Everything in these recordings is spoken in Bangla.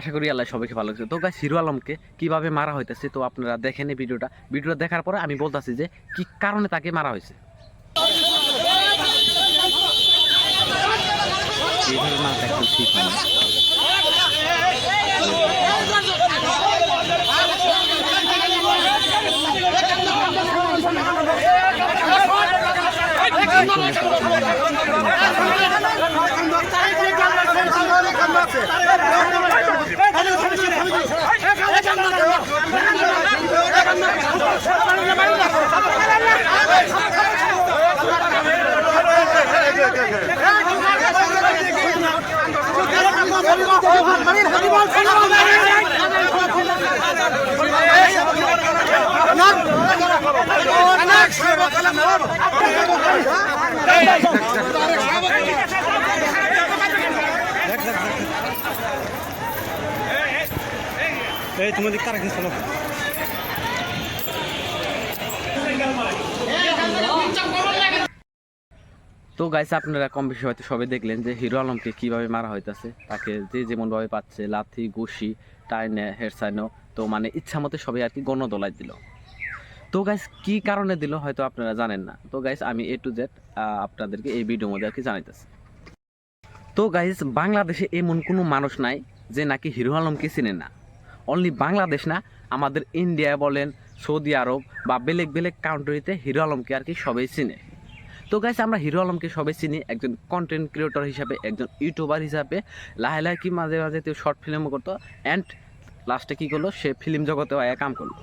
আশা করি আল্লাহ সবাইকে ভালো লাগছে। তো গাইস হিরো আলমকে কিভাবে মারা হইতেছে তো আপনারা দেখেন এই ভিডিওটা দেখার পরে আমি বলতেছি যে কি কারণে তাকে মারা হয়েছে। এইভাবে মারাটা একদম ঠিক না। তোমাদের কারা কিছু না তো গাইস আপনারা কম বেশি হয়তো সবাই দেখলেন যে হিরো আলমকে কিভাবে মারা হইতাছে। তাকে যে যেমনভাবে পাচ্ছে লাথি ঘুষি টাইনে হেরসাইনো তো মানে ইচ্ছা মতো সবাই আর কি গণদোলাই দিল। তো গাইস কি কারণে দিল হয়তো আপনারা জানেন না। তো গাইস আমি A to Z আপনাদেরকে এই ভিডিওর মধ্যে আর কি জানাইতেছি। তো গাইস বাংলাদেশে এমন কোনো মানুষ নাই যে নাকি হিরো আলমকে চিনে না। অনলি বাংলাদেশ না, আমাদের ইন্ডিয়া বলেন, সৌদি আরব বা বেলেগ কান্ট্রিতে হিরো আলমকে আর কি সবাই চিনে। তো গাইস আমরা হিরো আলমকে সবাই চিনি একজন কন্টেন্ট ক্রিয়েটর হিসাবে, একজন ইউটিউবার হিসাবে। লাহে কি মাঝে তো শর্ট ফিল্মও করতো অ্যান্ড লাস্টে কী করলো, সে ফিল্ম জগতেও কাম করলো।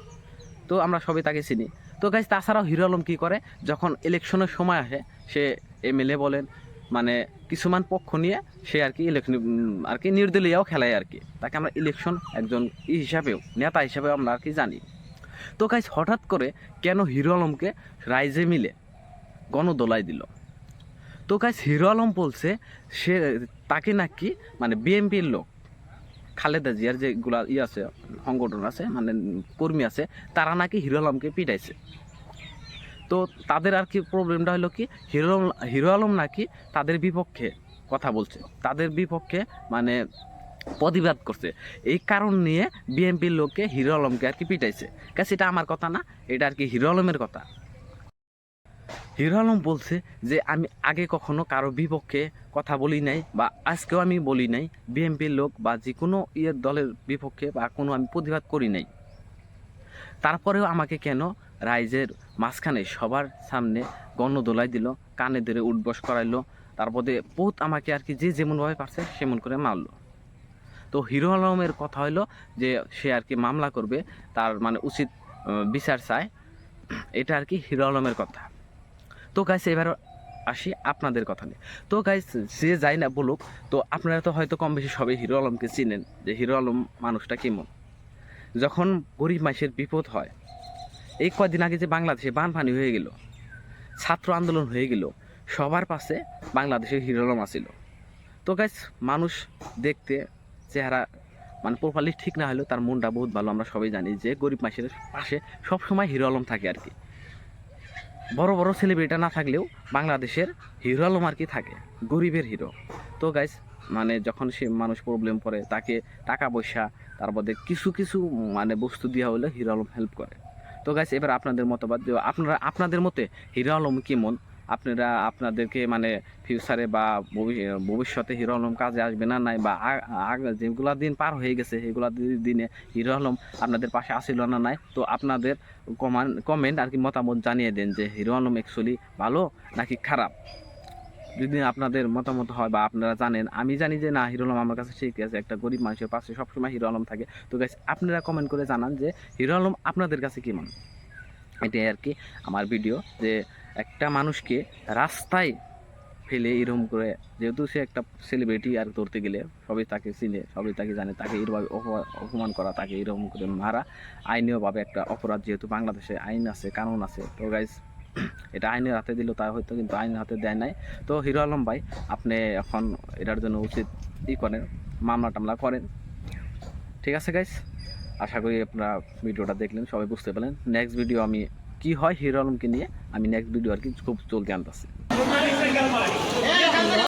তো আমরা সবাই তাকে চিনি। তো গাইস তাছাড়াও হিরো আলম কী করে, যখন ইলেকশনের সময় আসে সে MLA বলেন মানে কিছুমান পক্ষ নিয়ে সে আর কি ইলেকশন আর কি নির্দলীয়ও খেলায় আর কি। তাকে আমরা ইলেকশন একজন হিসাবেও নেতা হিসাবেও আমরা আর কি জানি। তো গাইস হঠাৎ করে কেন হিরো আলমকে রাইজে মিলে গণদোলাই দিল? তো গাইস হিরো আলম বলছে সে তাকে নাকি মানে বিএনপির লোক খালেদা জিয়ার যেগুলা আছে সংগঠন আছে মানে কর্মী আছে, তারা নাকি হিরো আলমকে পিটাইছে। তো তাদের আর কি প্রবলেমটা হলো কি, হিরো আলম নাকি তাদের বিপক্ষে কথা বলছে, তাদের বিপক্ষে মানে প্রতিবাদ করছে। এই কারণ নিয়ে বিএনপির লোককে হিরো আলমকে আর কি পিটাইছে। কাছে এটা আমার কথা না, এটা আর কি হিরো আলমের কথা। হিরো আলম বলছে যে আমি আগে কখনো কারো বিপক্ষে কথা বলি নাই বা আজকেও আমি বলি নাই, বিএনপির লোক বা যে কোনো দলের বিপক্ষে বা কোনো আমি প্রতিবাদ করি নাই। তারপরেও আমাকে কেন রাইজের মাঝখানে সবার সামনে গণদোলাই দিল, কানে ধরে উঠবস করাইলো, তারপরে বহুত আমাকে আর কি যে যেমনভাবে পারছে সেমন করে মারলো। তো হিরো আলমের কথা হলো যে সে আর কি মামলা করবে, তার মানে উচিত বিচার চায়, এটা আর কি হিরো আলমের কথা। তো গাইস এবার আসি আপনাদের কথা নিয়ে। তো গাইস যে যাই না বলুক, তো আপনারা তো হয়তো কম বেশি সবাই হিরো আলমকে চিনেন যে হিরো আলম মানুষটা কেমন। যখন গরিব মানুষের বিপদ হয়, এই কয়দিন আগে যে বাংলাদেশে বানপানি হয়ে গেল, ছাত্র আন্দোলন হয়ে গেল, সবার পাশে বাংলাদেশের হিরো আলম আসিল। তো গাইস মানুষ দেখতে চেহারা মানে প্রপারলি ঠিক না হলেও তার মনটা বহুত ভালো। আমরা সবাই জানি যে গরিব মানুষের পাশে সবসময় হিরো আলম থাকে আর কি। বড় সেলিব্রিটি না থাকলেও বাংলাদেশের হিরো আলম আর কি থাকে, গরিবের হিরো। তো গাইস মানে যখন সে মানুষ প্রবলেম পড়ে তাকে টাকা পয়সা তারপরে কিছু মানে বস্তু দেওয়া হলে হিরো আলম হেল্প করে। তো গাইস এবার আপনাদের মতবাদ, আপনাদের মতে হিরো আলম কেমন, আপনারা আপনাদেরকে মানে ফিউচারে বা ভবিষ্যতে হিরো আলম কাজে আসবে না নাই, বা যেগুলা দিন পার হয়ে গেছে সেগুলা দিনে হিরো আলম আপনাদের পাশে আসিল না নাই। তো আপনাদের কমেন্ট আর কি মতামত জানিয়ে দেন যে হিরো আলম অ্যাকচুয়ালি ভালো নাকি খারাপ। যদি আপনাদের মতামত হয় বা আপনারা জানেন, আমি জানি যে না হিরো আলম আমার কাছে ঠিক আছে, একটা গরিব মানুষের পাশে সবসময় হিরো আলম থাকে। তো গাইস আপনারা কমেন্ট করে জানান যে হিরো আলম আপনাদের কাছে কেমন। এটাই আর কি আমার ভিডিও, যে একটা মানুষকে রাস্তায় ফেলে এরকম করে, যেহেতু সে একটা সেলিব্রিটি আর ধরতে গেলে সবাই তাকে চিনে, সবাই তাকে জানে, তাকে এরভাবে অপমান করা, তাকে এরকম করে মারা আইনীয়ভাবে একটা অপরাধ। যেহেতু বাংলাদেশে আইন আছে, কানুন আছে। তো গাইস এটা আইনের হাতে দিল তা হয়তো, কিন্তু আইনের হাতে দেয় নাই। তো হিরো আলম ভাই আপনি এখন এটার জন্য উচিত করেন, মামলা টামলা করেন। ঠিক আছে গাইস, আশা করি আপনারা ভিডিওটা দেখলেন, সবাই বুঝতে পারলেন। নেক্সট ভিডিও আমি কি হয় হিরো আলমকে নিয়ে আমি নেক্সট ভিডিও আর কি খুব জলদি আনতেছি।